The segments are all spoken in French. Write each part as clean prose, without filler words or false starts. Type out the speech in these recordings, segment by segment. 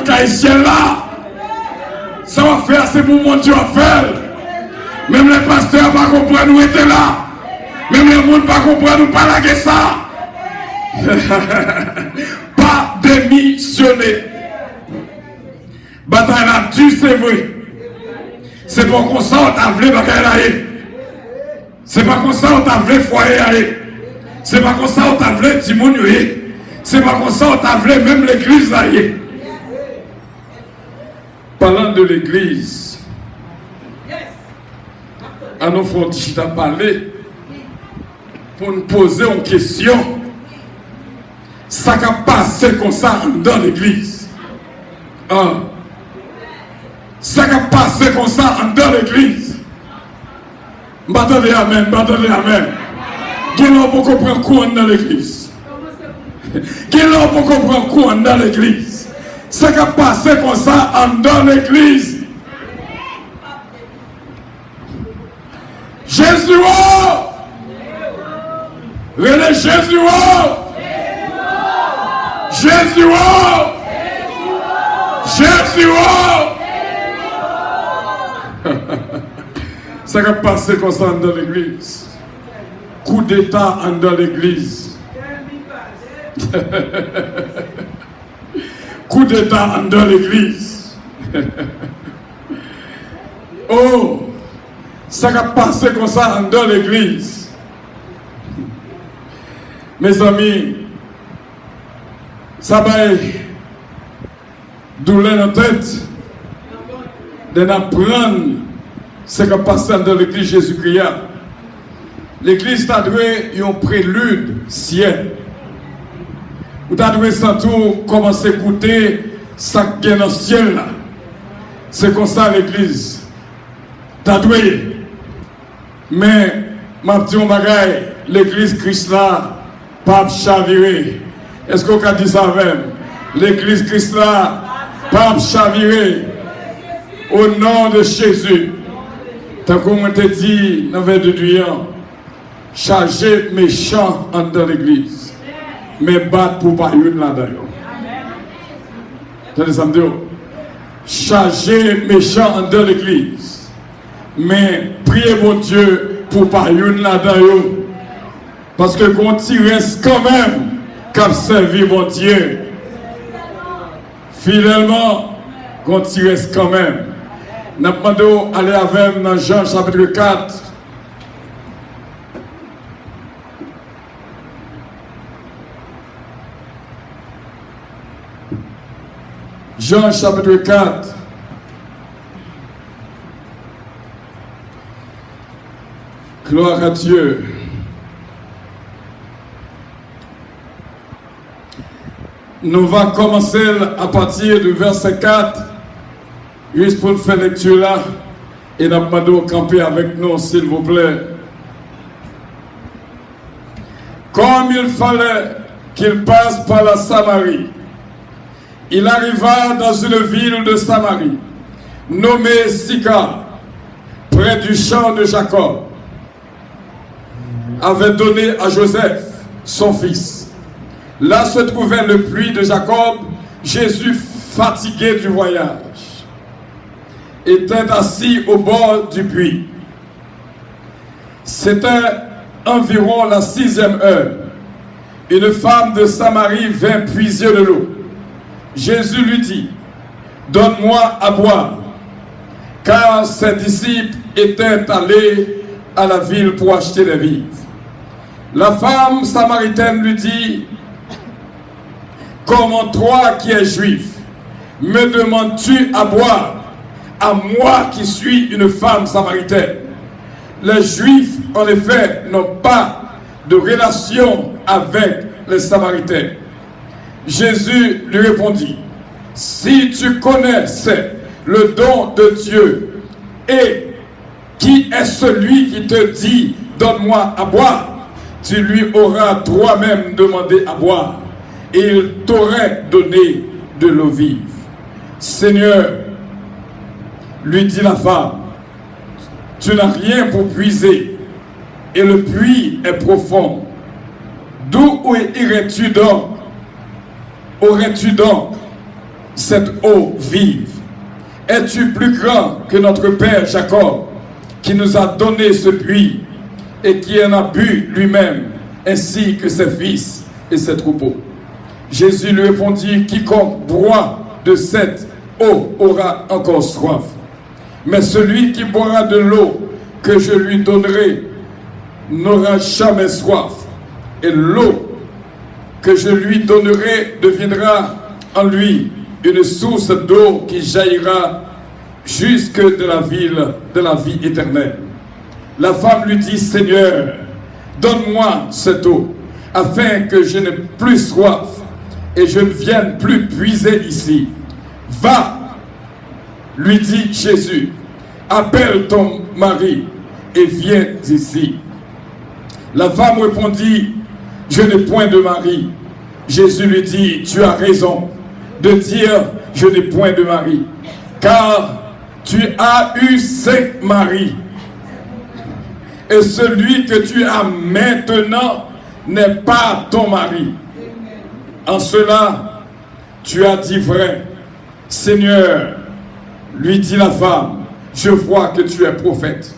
porte haïtienne là. Ça va faire, c'est pour mon Dieu à faire. Même les pasteurs ne comprennent pas nous étions là. Même les gens ne comprennent pas la guerre ça. Pas démissionner. Bataille là, tu c'est vrai. C'est pas comme ça on t'a voulu bataille là. C'est pas comme ça on t'a voulu foyer. C'est pas comme ça on t'a voulu Timon. C'est pas comme ça on t'a voulu même l'église là. Parlant de l'église, à nos frontières, à parler pour nous poser une question. Ça va passer comme ça dans l'église. Ça va passer comme ça dans l'église. M'attendez amen, m'attendez amen. Qui l'on peut comprendre quoi dans l'église? Qui l'on peut comprendre quoi dans l'église? Ça va passer comme ça dans l'église. Jésus, oh! Relais Jésus, oh! Jésus, oh! Jésus, oh! Ça va passer comme ça dans l'église. Coup d'état dans l'église. Coup d'état dans l'église. Oh! Ça va passer comme ça dans l'église. Mes amis, ça va douleur dans la tête de apprendre ce qui passe dans l'église Jésus-Christ. L'église a doué un prélude ciel. Vous avez doué sans tout commencer à écouter ça qui est dans le ciel. C'est comme ça l'église. T'as doué. Mais, ma petite bagaille, l'église Christ là, pas chaviré. Est-ce qu'on a dit ça même? L'église Christ là, pas chaviré. Au nom de Jésus. Tant qu'on t'a dit, dans le Dieu, chargez méchants dans l'église. Mais battre pour pas une là-dedans. Attendez ça me dit. Chargez méchants dans l'église. Mais priez mon Dieu pour pas une là-dedans. Parce que quand tu restes quand même, comme servir mon Dieu. Fidèlement, quand tu restes quand même. Nous demandons d'aller avec dans Jean chapitre 4. Jean chapitre 4. Gloire à Dieu. Nous allons commencer à partir du verset 4. Juste pour faire lecture là. Et nous demandons de camper avec nous, s'il vous plaît. Comme il fallait qu'il passe par la Samarie, il arriva dans une ville de Samarie, nommée Sychar, près du champ de Jacob, avait donné à Joseph, son fils. Là se trouvait le puits de Jacob. Jésus, fatigué du voyage, était assis au bord du puits. C'était environ la 6e heure. Une femme de Samarie vint puiser de l'eau. Jésus lui dit, « Donne-moi à boire. » Car ses disciples étaient allés à la ville pour acheter des vivres. La femme samaritaine lui dit, « Comment toi qui es juif, me demandes-tu à boire, à moi qui suis une femme samaritaine? » Les Juifs, en effet, n'ont pas de relation avec les Samaritains. Jésus lui répondit, « Si tu connaissais le don de Dieu, et qui est celui qui te dit, donne-moi à boire, tu lui auras toi-même demandé à boire, et il t'aurait donné de l'eau vive. » Seigneur, lui dit la femme, tu n'as rien pour puiser, et le puits est profond. D'où irais-tu donc? Aurais-tu donc cette eau vive? Es-tu plus grand que notre père Jacob, qui nous a donné ce puits et qui en a bu lui-même, ainsi que ses fils et ses troupeaux? Jésus lui répondit, quiconque boit de cette eau aura encore soif. Mais celui qui boira de l'eau que je lui donnerai n'aura jamais soif. Et l'eau que je lui donnerai deviendra en lui une source d'eau qui jaillira jusque de la vie éternelle. La femme lui dit, Seigneur, donne-moi cette eau, afin que je n'ai plus soif et je ne vienne plus puiser ici. Va, lui dit Jésus, appelle ton mari et viens ici. La femme répondit, je n'ai point de mari. Jésus lui dit, tu as raison de dire, je n'ai point de mari, car tu as eu 5 maris, et celui que tu as maintenant n'est pas ton mari. En cela, tu as dit vrai. Seigneur, lui dit la femme, je vois que tu es prophète.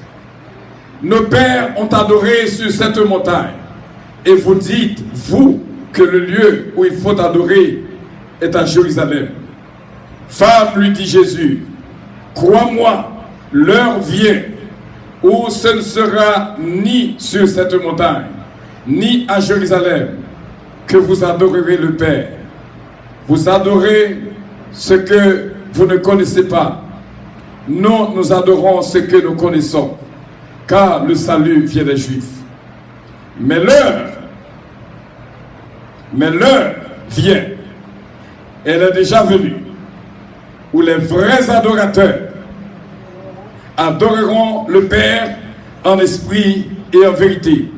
Nos pères ont adoré sur cette montagne, et vous dites, vous, que le lieu où il faut adorer est à Jérusalem. Femme, lui dit Jésus, crois-moi, l'heure vient où ce ne sera ni sur cette montagne, ni à Jérusalem, que vous adorerez le Père. Vous adorez ce que vous ne connaissez pas. Nous, nous adorons ce que nous connaissons, car le salut vient des Juifs. Mais l'heure vient, elle est déjà venue, où les vrais adorateurs adoreront le Père en esprit et en vérité,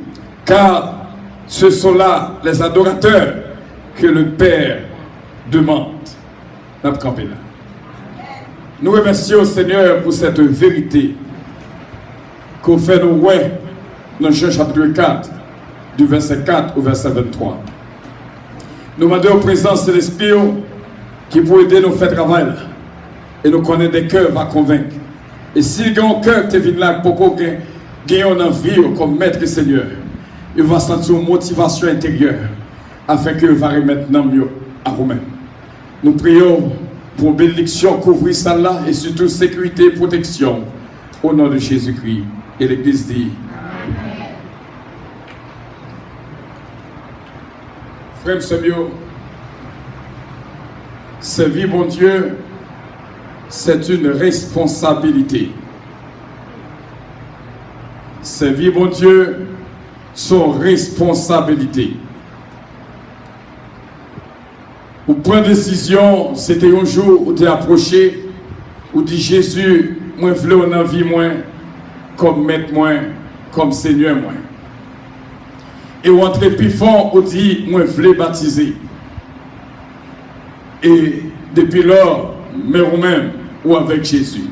car ce sont là les adorateurs que le Père demande. Nous remercions le Seigneur pour cette vérité qu'on fait nous ouais dans Jean chapitre 4, du verset 4 au verset 23. Nous demandons aux présences de l'Esprit qui pour aider nous faire travail là, et nous connaître des cœurs va convaincre. Et si il y a un cœur qui vient là pour qu'on ait une envie comme maître et Seigneur, il va sentir une motivation intérieure afin qu'il va remettre mieux à vous-même. Nous prions pour bénédiction, couvrir ça là et surtout sécurité et protection au nom de Jésus-Christ. Et l'Église dit Amen. Frère Semio, servir mon Dieu, c'est une responsabilité. Servir mon Dieu, son responsabilité. Ou prendre décision, c'était un jour où tu es approché, où dit Jésus, moi je veux en vie moi, comme maître moi, comme Seigneur moi. Et ou entre plus fort, où dit moi je veux baptiser. Et depuis lors, mais vous-même, ou avec Jésus.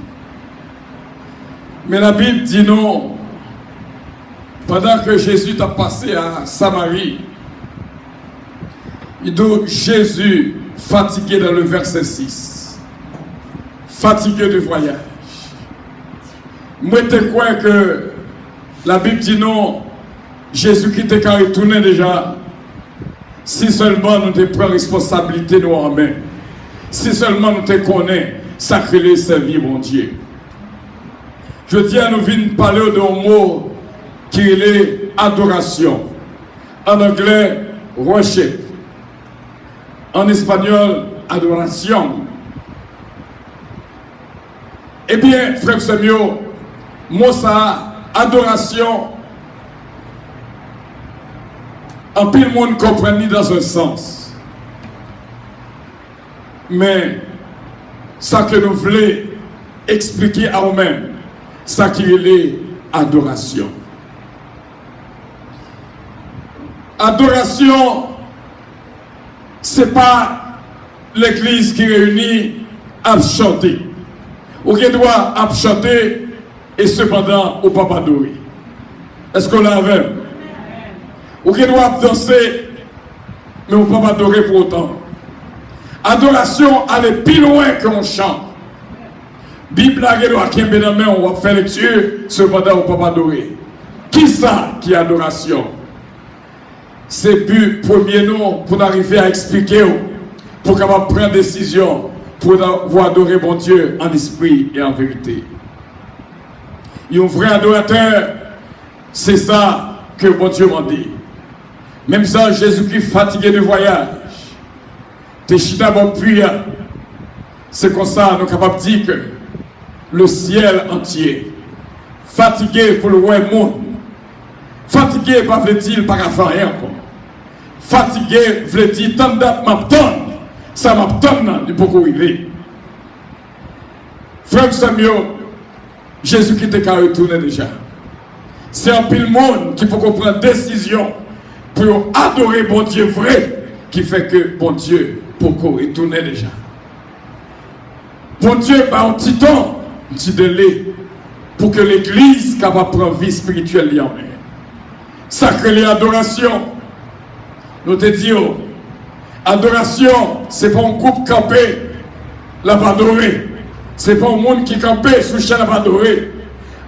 Mais la Bible dit non, pendant que Jésus t'a passé à Samarie, il dit Jésus fatigué dans le verset 6, fatigué du voyage. Moi, je crois que la Bible dit non, Jésus qui t'est retourné déjà, si seulement nous te prenons responsabilité nous en main, si seulement nous te connaissons, sacré servir mon Dieu. Je dis à nous venir parler d'un mot qui est adoration. En anglais, worship. En espagnol, adoration. Eh bien, frère Samuel, mot ça, adoration, en pile monde comprend dans un sens. Mais, ça que nous voulons expliquer à nous-mêmes, ça qui est adoration. Adoration, ce n'est pas l'église qui réunit à chanter. Ou qui doit chanter et cependant au pas adorer. Est-ce qu'on l'a avec? Ou qui doit danser mais on ne peut pas adorer pour autant. Adoration, aller plus loin qu'on chante. Bible a on va faire lecture, cependant on ne peut pas adorer. Qui ça qui est adoration? C'est but premier nom pour arriver à expliquer, pour capable prendre décision, pour adorer bon Dieu en esprit et en vérité. Un vrai adorateur, c'est ça que bon Dieu m'a dit. Même ça, Jésus-Christ fatigué de voyage, t'es chita bon prière. C'est comme ça, nous sommes capables de dire que le ciel entier, fatigué pour le monde, fatigué, pas veut-il pas faire rien encore. Fatigué, veut dire tant d'âme m'attend, ça m'attend du beaucoup arriver. Frère Samuel, Jésus-Christ est qu'à retourner déjà. C'est un pile monde qui faut qu'on prenne décision pour adorer bon Dieu vrai, qui fait que bon Dieu pour qu'on retourne déjà. Bon Dieu, par un petit temps, un petit délai, pour que l'église capable de prendre vie spirituelle en main. Sacré adoration. Nous te disons, adoration, c'est pas un groupe campé, la pas adoré. C'est pas un monde qui campé sous chaîne la pas adoré.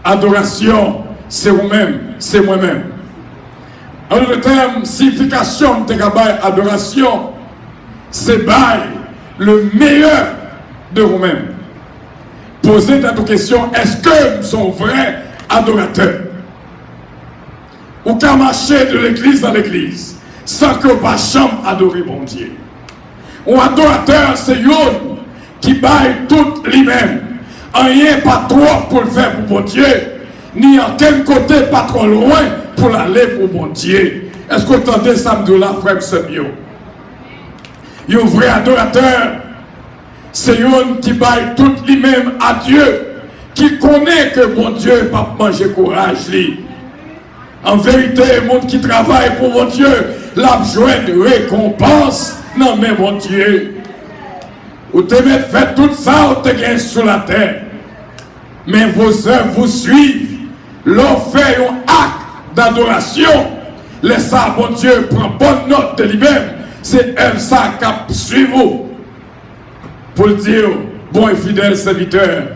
Adoration, c'est vous-même, c'est moi-même. En d'autres termes, signification de adoration, c'est le meilleur de vous-même. Posez ta question, est-ce que nous sommes vrais adorateurs? Ou qu'à marcher de l'église dans l'église, sans que pas chambre adorer mon Dieu. Un adorateur, c'est un qui baille tout lui-même. Rien pas trop pour le faire pour mon Dieu, ni en quel côté pas trop loin pour l'aller pour mon Dieu. Est-ce que vous entendez ça de là, frère Semio? Un vrai adorateur, c'est un qui baille tout lui-même à Dieu, qui connaît que mon Dieu va manger courage. Lui. En vérité, le monde qui travaille pour mon Dieu, l'a besoin de récompense. Non, mais mon Dieu, vous devez faire tout ça, vous devez sur la terre. Mais vos œuvres vous suivent. L'on fait un acte d'adoration. Laissez mon Dieu prendre bonne note de lui-même. C'est elle ça qui suit vous. Pour le dire, bon et fidèle serviteur,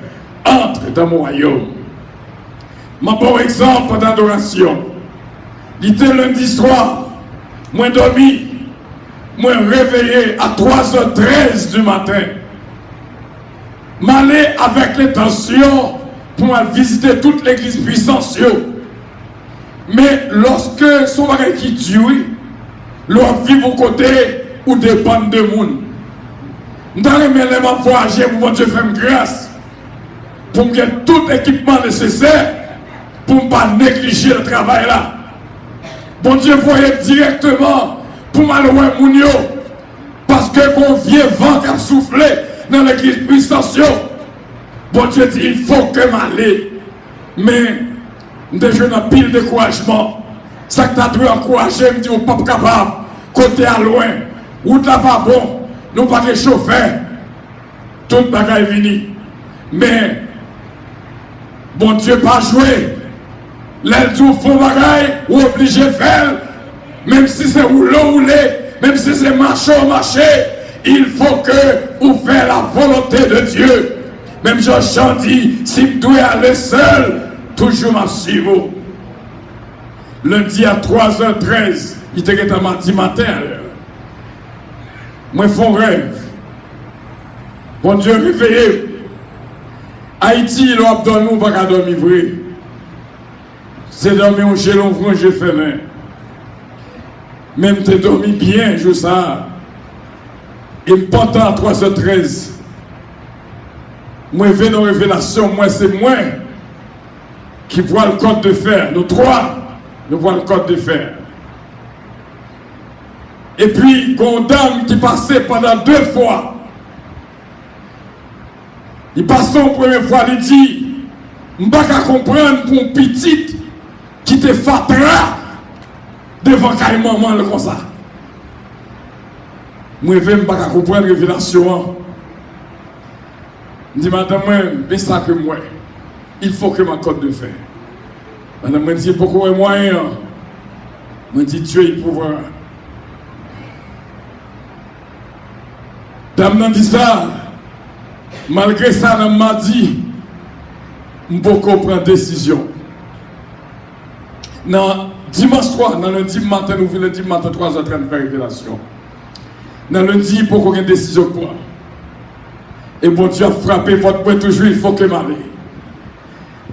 entre dans mon royaume. Mon bon exemple d'adoration. Il était lundi soir, moi dormi, moi réveillé à 3h13 du matin. M'aller avec l'intention pour visiter toute l'église puissance. Mais lorsque son mari qui tue, l'on vit au côté ou dépend de monde. Dans les éléments voyager pour mon Dieu faire grâce, pour me gagner tout équipement nécessaire, pour ne pas négliger le travail là. Bon Dieu voyait directement pour m'allouer Mounio, parce que qu'on vient vent qui a soufflé dans l'église puissance. Bon Dieu dit, il faut que m'aille. Mais, déjà dans pile de découragement. Ça que tu as dû encourager, me dit, on n'est pas capable, côté à loin, ou t'as pas bon, nous pas de chauffeur. Tout le bagage est fini. Mais, bon Dieu pas joué. Les tout font bagaille, ou obligé de faire, même si c'est roulé, même si c'est marché, il faut que vous fassiez la volonté de Dieu. Même Jean dit, si vous devez aller seul, toujours m'a suivre. Lundi à 3h13, il était à mardi matin. Moi, je fais un rêve. Bon Dieu, réveillez. Haïti, il a dormi ou pas dormir vrai. C'est dormir au gelon franc, je fais main. Même tu dormi bien, je sais. Important à 3h13. Moi, je vais dans la révélation, moi, c'est moi qui vois le code de fer. Nous trois, nous voyons le code de fer. Et puis, une dame qui passait pendant 2 fois. Il passait une première fois, il dit, je ne peux pas comprendre pour une petite qui te fatera devant un maman comme ça. Moi, je ne peux pas comprendre la révélation. Je dis, madame, mais ça que moi, il faut que ma code de fer. Madame me dit, pourquoi moyen? Je dis, Dieu, il pouvoir. Dame nan dit ça, malgré ça, elle m'a dit, je ne peux pas prendre décision. Dans dimanche soir, dans lundi matin, nous venons lundi matin 3h30 faire révélation. Dans lundi, pour qu'on ait une décision pour moi. Et bon Dieu a frappé votre point toujours, il faut que m'aille.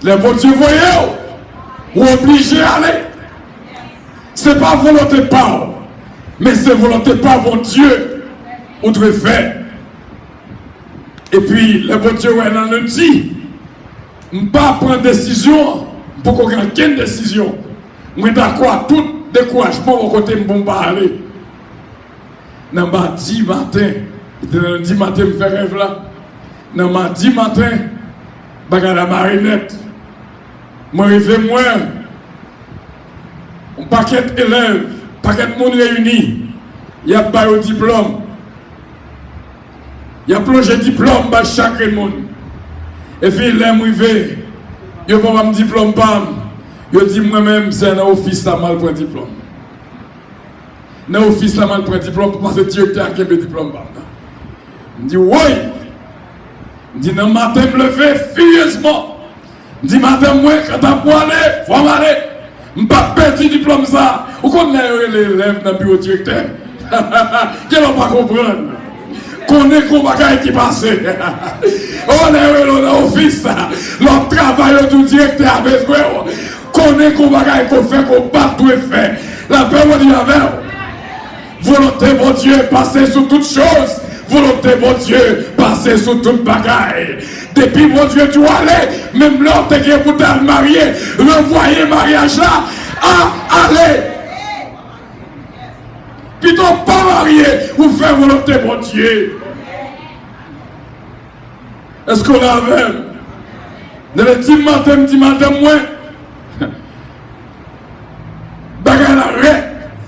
Les bon Dieu, voyez, vous obligez à aller. Ce n'est pas volonté par, mais c'est volonté par mon Dieu, vous devez faire. Et puis, le bon Dieu, dans lundi, je ne peux pas prendre décision pour qu'on ait aucune décision. Je suis d'accord, tout découragement au côté de mon aller. Dans mardi matin, dans lundi matin, je fais rêve là. Dans mardi matin, je vais à la marinette. Je arrive moi, un paquet d'élèves, un paquet de monde réunis. Il y a pas de diplôme. Il y a plongé diplôme par chaque monde. Et puis, là, je arrive, je vais avoir un diplôme. Je dis moi-même, c'est un office à mal pour un diplôme. Un office à mal pour un diplôme parce que le directeur a un diplôme. Je dis oui. Je dis non, matin, je me lever furieusement. Je dis matin, moi, quand tu as aller, il faut aller. Je ne peux pas perdre le diplôme. Ça. Ou qu'on a les élèves dans le bureau directeur. Qui ne va pas comprendre. Qu'on est qu'on va qui passe. On est dans l'office. L'autre travail du directeur avec moi. Qu'on est qu'on va qu'on fait, qu'on bat tout et fait. La paix, on dit avec. Volonté, mon Dieu, passer sur toutes choses. Volonté, mon Dieu, passer sur toute bagaille. Depuis, mon Dieu, tu vas aller, même l'autre qui est pour te marier, renvoyer mariage là, à aller. Plutôt pas marier, ou faire volonté, mon Dieu. Est-ce qu'on a avec? Dans le dimanche matin, moi, bagaille la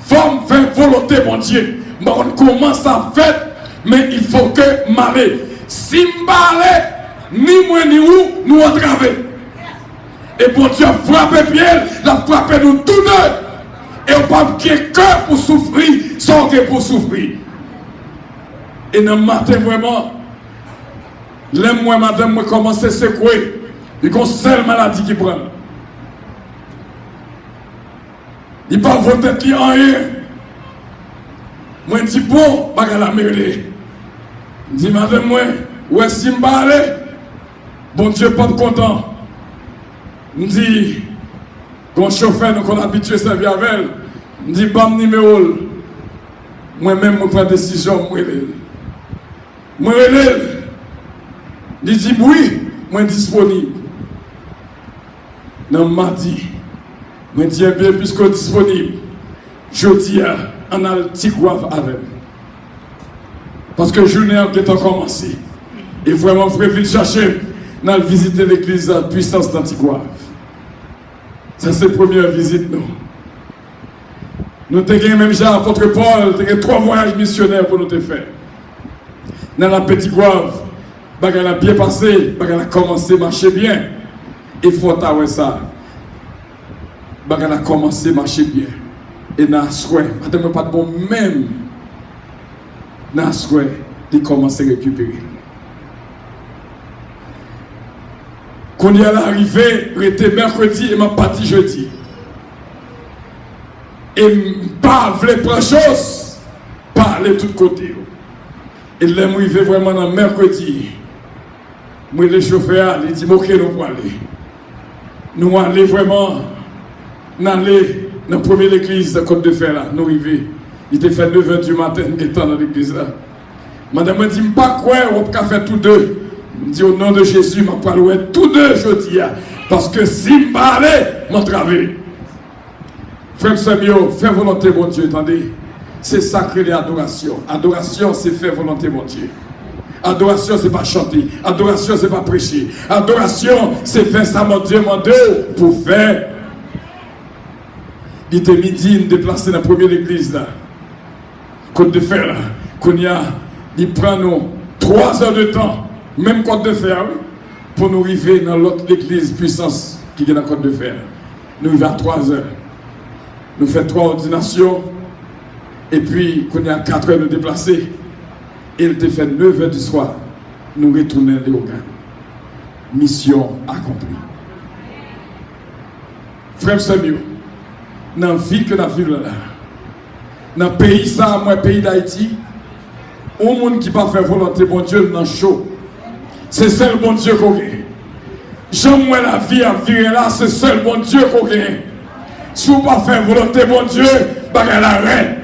forme, faire volonté, mon Dieu. On commence à faire, mais il faut que m'aller. Si m'aller, ni moi ni où, nous entraver. Et bon Dieu a frappé Pierre, l'a frappé nous tous deux. Et on ne peut pas cœur pour souffrir, sans que pour souffrir. Et dans le matin, vraiment, l'aime moi, madame, moi commence à secouer. Il y a une seule maladie qui prend. Il n'y a pas voté qui en rien. Moi, je dis bon, je vais la mêler. Je dis, madame, moi, où est-ce que je vais aller? Bon Dieu, pas content. Je dis, quand chauffeur, nous sommes habitués à servir avec elle. Je dis, bam numéro. Moi-même, je prends la décision, moi, je dis, oui, moi, disponible. Non, mardi, je dis, bien, puisque disponible, je dis, on a le petit grave avec. Parce que la journée a commencé. Et vraiment, il faut chercher, on a visité l'église à puissance d'Antigouave. Ça, c'est la première visite, nous. Nous avons même déjà, apôtre Paul, nous avons 3 voyages missionnaires pour nous faire. Dans la Petite Gouave, elle a bien passé, elle a commencé à marcher bien. Il faut avoir ça. Elle a commencé à marcher bien. Et dans le souhait, je ne pas de bon même. Dans le souhait, il commence à récupérer. Quand il est arrivé, il était mercredi et m'a parti jeudi. Et pas voulait prendre chose, parler de tous côtés. Et là, je suis vraiment dans mercredi. Moi, le chauffeur, il dit, ok, nous allons aller. Nous allons vraiment dans la première église de Côte de Fer, là. Nous arrivons. Il était fait 9h du matin, étant dans l'église là. Madame me dit, pas quoi, on peut faire tous deux. Je dis, au nom de Jésus, je vais parler tous deux jeudi. Parce que si je vais aller, je vais travailler. Frère Samuel, fais volonté, mon Dieu, attendez. C'est sacré l'adoration. Adoration, c'est faire volonté, mon Dieu. Adoration, c'est pas chanter. Adoration, c'est pas prêcher. Adoration, c'est faire ça, mon Dieu, pour faire. Il était midi, il déplacé dans la première église, là. Côte de Fer, là. Il prend nous 3 heures de temps, même Côte de Fer, oui, pour nous arriver dans l'autre église puissance qui est dans Côte de Fer. Nous arrivons à 3 heures. Nous faisons 3 ordinations. Et puis, quand il y a 4 heures de déplacer, Il te fait 9h du soir. Nous retournons les organes. Mission accomplie. Frère Samuel, dans la vie que nous vivons là, dans le pays, ça, moi, pays d'Haïti, au monde qui pas fait volonté, bon Dieu, dans le chaud. C'est seul bon Dieu qu'on gagne. J'aime la vie à vivre là, c'est seul bon Dieu qu'on gagne. Si vous pas faire volonté, bon Dieu, bagarre la reine.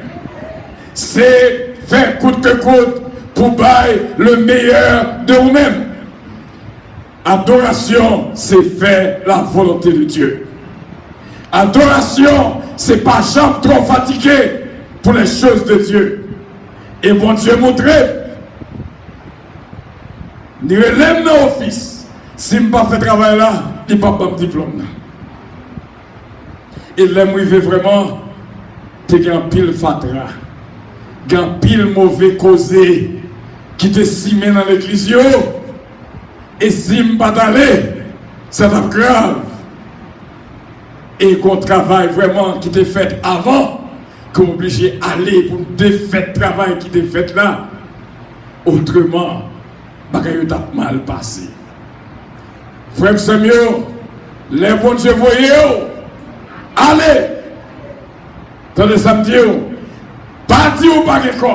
C'est faire coûte que coûte pour bailler le meilleur de vous-même. Adoration, c'est faire la volonté de Dieu. Adoration, c'est pas jamais trop fatigué pour les choses de Dieu. Et bon Dieu montrer. Ni relève dans l'office. Si je ne pas fait travail là, il n'y a pas de diplôme. Et l'aime vraiment, tu as un pile fatra. Tu as un pile mauvais causé qui te simé dans l'église. Et si je ne pas d'aller, c'est grave. Et qu'on travaille vraiment qui t'est fait avant, qu'on est obligé d'aller pour défaire le travail qui t'est fait là. Autrement, bagaille t'a mal passé. Frère Samuel, les bons Dieu voyez, allez, attendez samedi, parti ou pas d'école,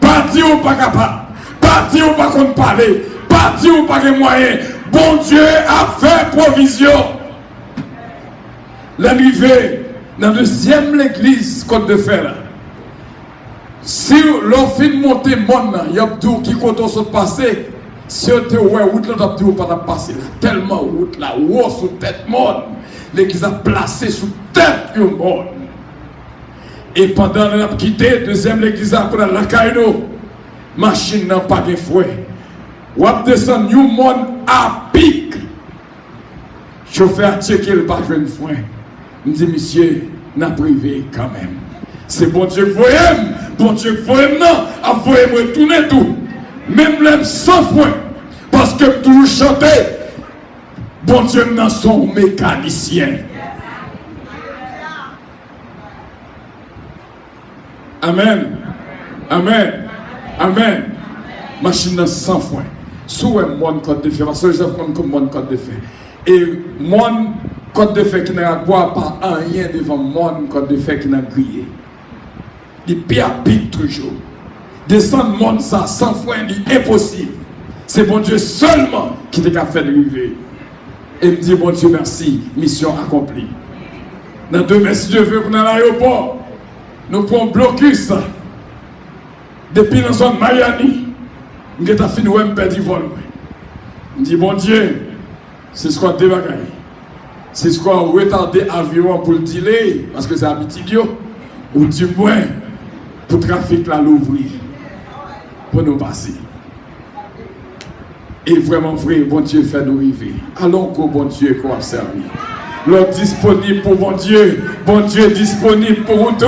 parti ou pas capable, parti ou pas qu'on parler, parti ou pas de moyens, bon Dieu a fait provision. L'arrivée dans la deuxième l'église Côte de Fer. Si l'on fait monter monde, il y a tout qui compte se passer. Si on te voit route là, on pas passer là. Tellement route là, haut sous tête monde. L'église a placé sous tête du monde. Et pendant qu'on a quitté deuxième l'église après la caïno, machine n'a pas de fouet. On a descendu du monde à pic. Chauffeur a checké le pas de fouet. Je dis, monsieur, n'a privé quand même. C'est bon Dieu que vous aimez. Bon Dieu que vous aimez, non. Vous aimez tourner tout. Même l'aime sans point. Parce que tout chanter, bon Dieu n'a son mécanicien. Amen. Amen. Amen. Machine sans point. Sous un monde code de fait. Parce que je sais comme monde code de fait. Et monde code de fait qui n'a pas rien devant monde code de fait qui n'a grillé. Il pire toujours. Descendre monde ça sans foi, c'est impossible. C'est bon Dieu seulement qui t'a fait arriver. Et me dit bon Dieu merci, mission accomplie. Dans demain, si Dieu veut, pour dans l'aéroport, nous prenons blocus. Depuis la zone Miami, nous avons fini de perdre du vol. Je dis bon Dieu, c'est ce qu'on a débarqué. C'est ce qu'on a retardé l'avion pour le delay, parce que c'est habitude, ou du moins, pour le trafic là l'ouvrir, pour nous passer. Et vraiment vrai, bon Dieu fait nous arriver. Allons qu'au bon Dieu qu'on a servi. L'homme disponible pour bon Dieu disponible pour vous tous,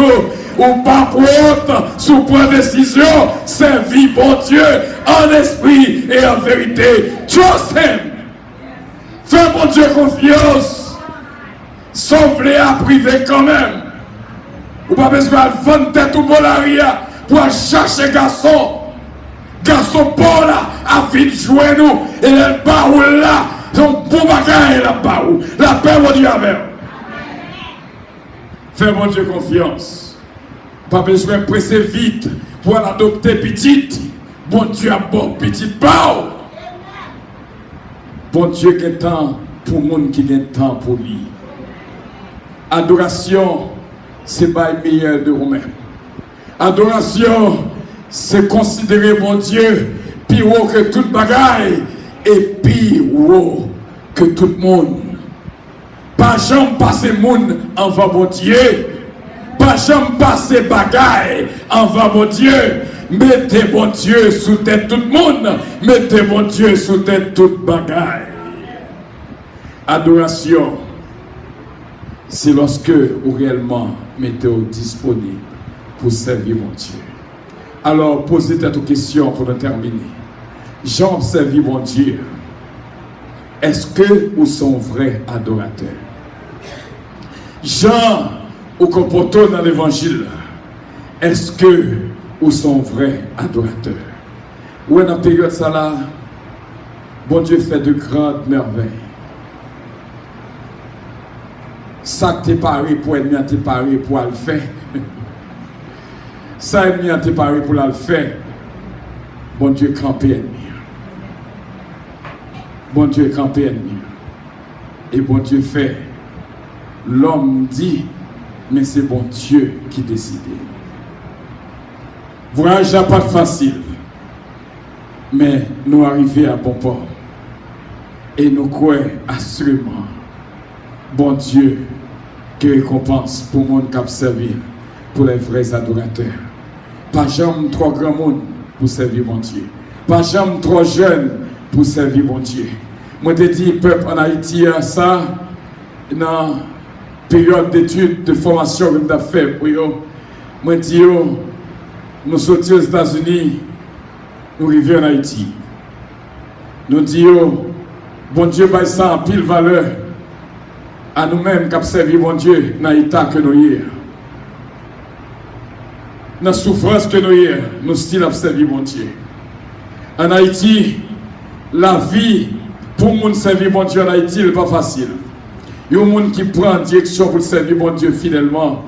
ou pas pour autre, sous point de décision, servi bon Dieu en esprit et en vérité. Trust him. Fais bon Dieu confiance. Sauve-les à privé quand même. Ou pas besoin de vendre tête ou bolaria pour chercher garçon. Garçon Paul a fini de jouer nous. Et le baoul là, son bon bagage la baoul. La paix, mon Dieu, avec. Fais mon Dieu confiance. Pas besoin de presser vite pour l'adopter petite. Bon Dieu a bon petite baoul. Bon Dieu qui a temps pour le monde qui a temps pour lui. Adoration, c'est pas le meilleur de vous-même. Adoration, c'est considérer mon Dieu plus haut que toute bagaille et plus haut que tout le monde. Pas jamais passer monde envers mon Dieu. Pas jamais passer bagaille envers mon Dieu. Mettez mon Dieu sous tête tout le monde. Mettez mon Dieu sous tête toute bagaille. Adoration, c'est lorsque vous réellement mettez disponible pour servir mon Dieu. Alors, posez cette question pour terminer. J'ai observé mon Dieu. Est-ce que vous sont vrais adorateurs? Jean, au comportement dans l'évangile, est-ce que vous sont vrais adorateurs? Ouais, dans la période ça là, bon Dieu fait de grandes merveilles. Ça que t'es paré pour ennemi, t'es paré pour le faire. Ça ennemi, t'es paré pour le faire. Bon Dieu campé ennemi. Bon Dieu campé ennemi. Et bon Dieu fait. L'homme dit, mais c'est bon Dieu qui décide. Voyage n'est pas facile. Mais nous arrivons à bon port. Et nous croyons assurément, bon Dieu, qui récompense pour le monde qui a servi, pour les vrais adorateurs. Pas jamais trop grand monde pour servir mon Dieu. Pas jamais trop jeune pour servir mon Dieu. Moi, je dis, peuple en Haïti, ça, dans la période d'études, de formation que nous avons fait pour eux, moi, je dis, nous sortions aux États-Unis, nous arrivons en Haïti. Nous disons, bon Dieu, bah, ça en pile valeur à nous-mêmes qui avons servi mon Dieu dans l'état que nous sommes. Dans la souffrance que nous sommes, nous still avons servi mon Dieu. En Haïti, la vie pour nous servir mon Dieu en Haïti n'est pas facile. Il y a un monde qui prend direction pour servir mon Dieu fidèlement.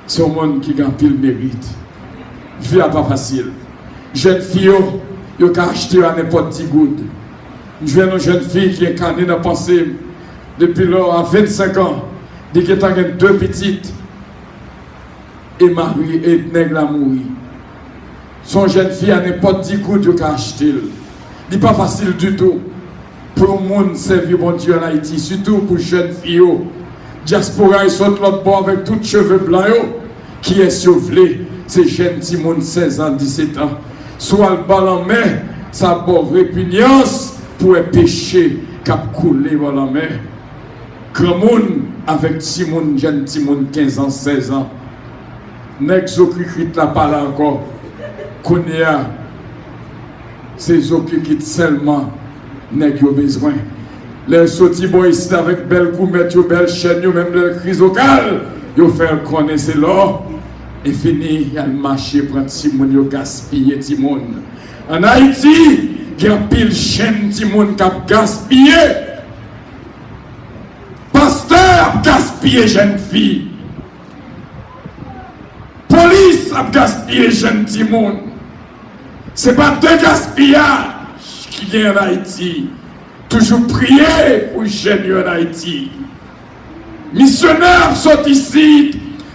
C'est un monde qui a un pile mérite. La vie n'est pas facile. Jeune fille, ils ont acheté à n'importe qui good. Je vois une jeune fille qui est incarnée dans la pensée depuis lors à 25 ans, dit qu'elle a deux petites et mariée et nègre la mourir. Son jeune fille à n'importe qui good qu'ils ont acheté. Ce n'est pas facile du tout pour le monde servir mon Dieu en Haïti, surtout pour les jeunes filles. Diaspora, ils sont l'autre bord avec tous les cheveux blancs qui est sauvé. C'est jeune Timon 16 ans, 17 ans. Soit le bal en main, ça bonne répugnance pour un péché qui a coulé dans la main. Grand monde avec Timon, jeune Timon 15 ans, 16 ans. N'exocrit la parole encore. Kounia, c'est Zokikit seulement n'est besoin. Les sortis ici avec belle gourmette, belle chaîne, même le chrysocale, ils font connaître c'est l'or. Et fini, il y a le marché pour Timon, il a gaspillé Timon. En Haïti, il y a pile chaîne Timon qui a gaspillé. Pasteur a gaspillé jeune fille. Police a gaspillé jeune Timon. Ce n'est pas de gaspillage qui est en Haïti. Toujours prier pour les jeunes en Haïti. Missionnaires sont ici.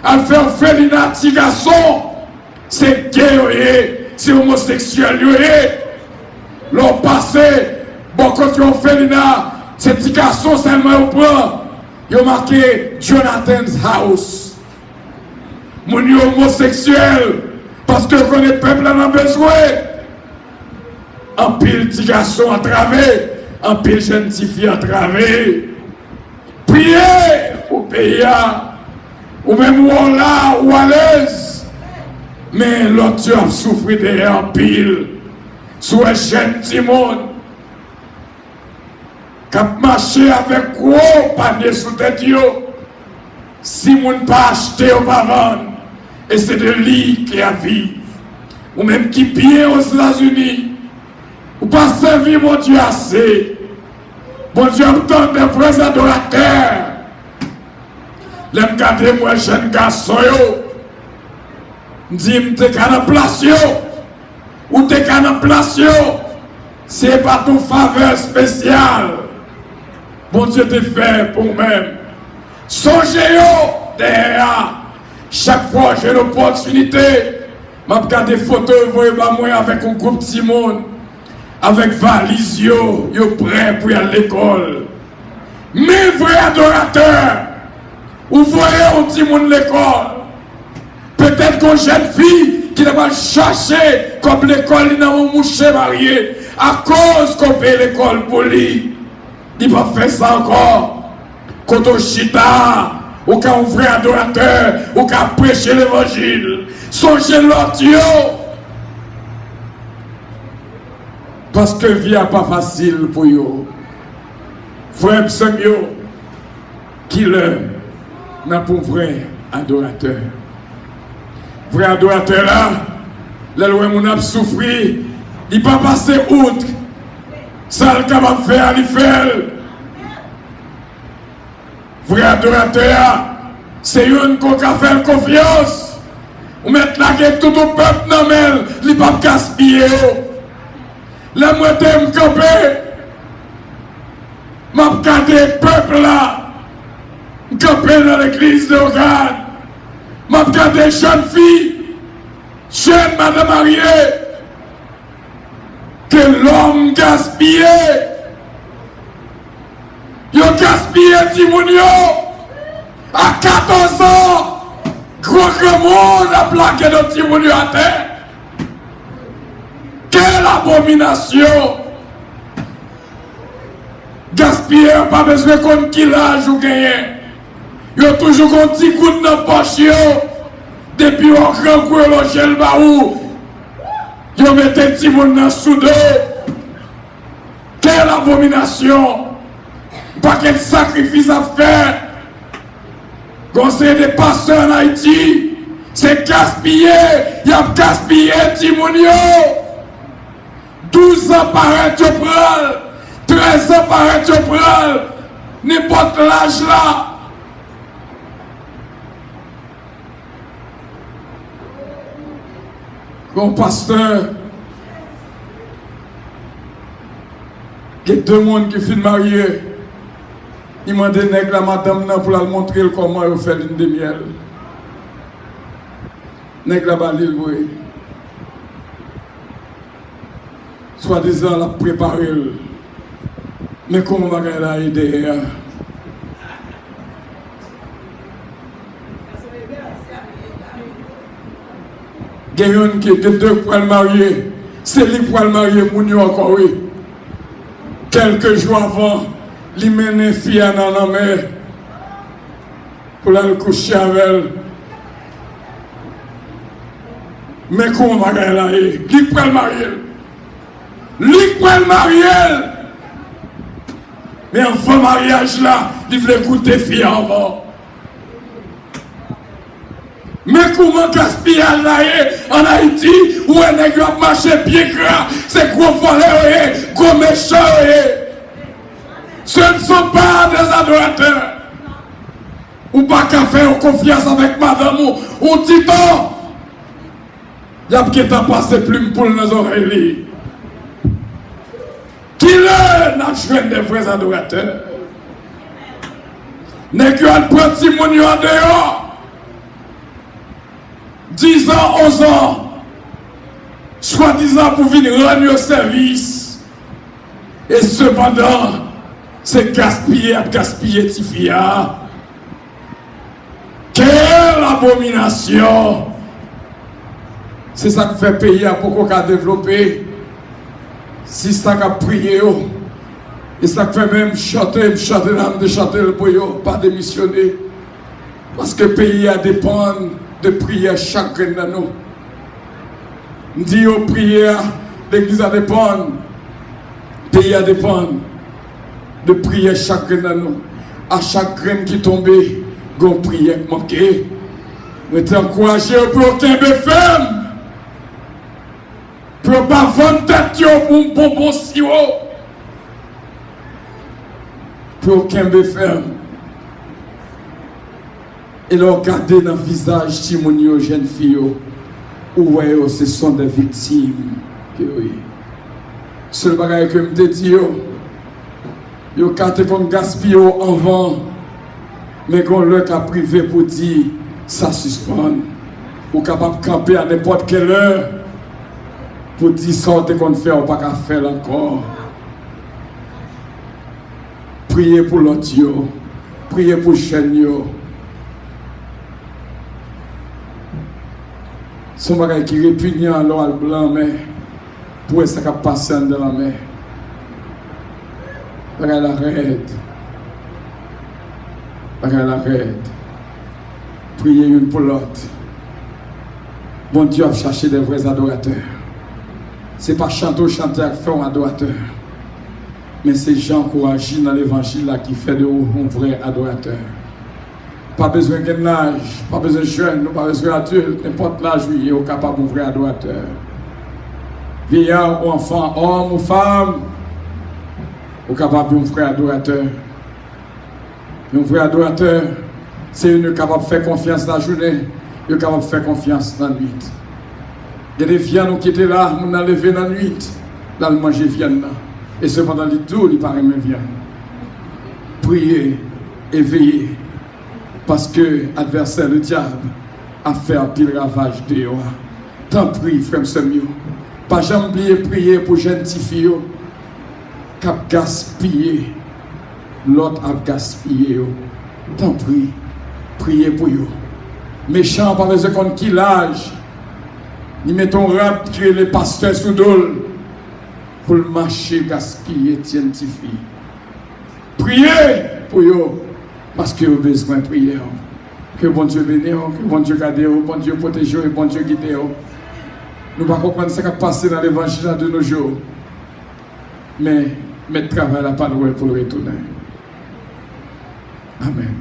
À faire félina petit garçon, c'est gay, c'est homosexuel. L'an passé, bon, quand on félina, c'est petit garçon seulement au point, ils ont marqué Jonathan's House. Mon homosexuel, parce que quand les peuples en ont besoin, un pile petit garçon à travers, un pile jeune petite fille à travers. Priez au pays. Ou même ou là, ou à l'aise. Mais l'autre a souffert derrière en pile. Soit un jeune Timon. Qui a marché avec gros panier sous tête. Si moun pas acheté ou pas vendre. Et c'est de lui qui a vivre. Ou même qui bien aux États-Unis. Ou pas servir mon Dieu assez. Mon Dieu obtient des vrais adorateurs. L'aime garder moi jeune garçon dit m'te kana place ou te kana place c'est pas ton faveur spéciale. Bon Dieu te fait pour même. Songez derrière chaque fois j'ai l'opportunité m'a regarder photos voyez moi avec un groupe de monde avec valise yo prêt pour aller à l'école. Mes vrais adorateurs. Vous voyez un petit monde l'école. Peut-être qu'une jeune fille qui n'a pas cherché comme l'école, il n'a pas mouché marié à cause qu'on paye l'école pour lui. Il va faire ça encore. Quand on chita, ou quand on vrai adorateur, ou quand on prêche l'évangile, songez l'autre. Parce que la vie n'est pas facile pour eux. Frère Samuel, qui leur n'a pas vrai adorateur. Vrai adorateur là, les lois mon a souffri, Il ne peut pas passer outre. Ça le capable de faire, il fait. Vrai adorateur, c'est une qu'on a fait confiance. Ou mettre là que tout le peuple dans le il ne peut pas gaspiller. La moitié me camper. M'a regardé le peuple là. Camper dans l'église de Ogad. M'a regardé jeune fille. Jeune madame mariée. Que l'homme gaspillé. Il a gaspillé Timounio à 14 ans. Gros monde a plaqué de Timounio à terre. Quelle abomination! Gaspiller, pas besoin qu'on qui l'âge ou gagner. Il a toujours un petit coup de la poche. Depuis on grand coup le gel baou. Il a mis un petit monde dans sous deux. Quelle abomination! Pas quel sacrifice à faire. Conseil des pasteurs en Haïti, c'est gaspiller. Il a gaspillé Timounio. 12 ans par an, tu prends. 13 ans par an, tu prends. N'importe l'âge là. Comme pasteur, il y a deux mondes qui finissent mariés. Il m'a dit à la madame pour la montrer comment il fait l'une de miel. Nèg la balil, oui. Soi-disant, la préparer. Mais comment va la aider? Il y a une qui est deux pour le marier. C'est lui pour le marier pour nous encore, oui. Quelques jours avant, il mène une fille dans la mer pour aller coucher avec elle. Mais comment va la aider? Lui pour le marier. Lui pour le marier. Mais en fin mariage là, il voulait goûter fille avant. Mais comment gaspillage là en Haïti, où un nègre a marché pied gras, c'est gros voleurs, gros méchants. Ce ne sont pas des adorateurs. Ou pas qu'à faire confiance avec madame ou titan. Il y a qui t'a passé plume pour nos oreilles. Qui l'est n'a joué des vrais adorateurs. Nègre a pris Timounio en dehors. 10 ans, 11 ans, soi-disant pour venir rendre au service. Et cependant, c'est gaspiller, gaspiller Tifia. Quelle abomination! C'est ça qui fait payer à beaucoup qu'à développer. Si ça qu'a prié, et ça fait même chanter l'âme de chanter le boyau, pas démissionner. Parce que le pays a dépend de prière chacun de nous. Nous disons prière, l'église a dépend, le pays a dépend de prière chacun de nous. À chaque graine qui tombe, une prière manquée. Nous sommes encouragés pour aucun BFM. Pour ne pas vendre tête pour un bonbon si haut. Pour aucun BFM. Et leur regarder dans le visage Timounio, jeune fille, où ce sont des victimes. Seul bagage que je me dis, yo kate kon gaspille en vent, mais qu'on leur a privé pour dire ça suspend. Ou capable de camper à n'importe quelle heure pour dire sortez qu'on fait ou pas qu'à faire encore. Priez pour l'autre, priez pour chaîne. Son bagage qui répugnant alors le blanc, mais pour ça qui passe dans la mer. Bagage la raide. Bagage la raide. Priez une pour l'autre. Bon Dieu a cherché des vrais adorateurs. Ce n'est pas chanter à faire un adorateur. Mais c'est Jean qui agit dans l'évangile qui fait de vous un vrai adorateur. Pas besoin d'un âge, pas besoin de jeune, pas besoin d'adulte, n'importe l'âge, il est capable d'un vrai adorateur. vieillard ou enfant, homme ou femme, ou capable d'un frère adorateur. Un frère adorateur, c'est une capable de faire confiance dans la journée, une capable de faire confiance dans la nuit. Il y a des viandes qui étaient là, on a levé dans la nuit, dans le manger viande. Et cependant, les tout, il paraît même viande. Priez et veillez, parce que l'adversaire, le diable, a fait un pile ravage dehors. Tant prie, frère Samuel. Pas jamais oublier prier pour gentils filles, cap gaspiller, l'autre a gaspillé. Tant prie, priez pour eux. Méchant, pas besoin qu'on qui l'âge. Nous mettons rap tuer les pasteurs sous dol pour le marché gaspiller, tiens, filles. Priez pour eux, parce que vous avez besoin de prier. Que bon Dieu bénisse, que bon Dieu garde, bon Dieu protège et bon Dieu guide. Nous ne pouvons pas comprendre ce qui a passé dans l'évangile de nos jours. Mais notre travail n'a pas de pour le retourner. Amen.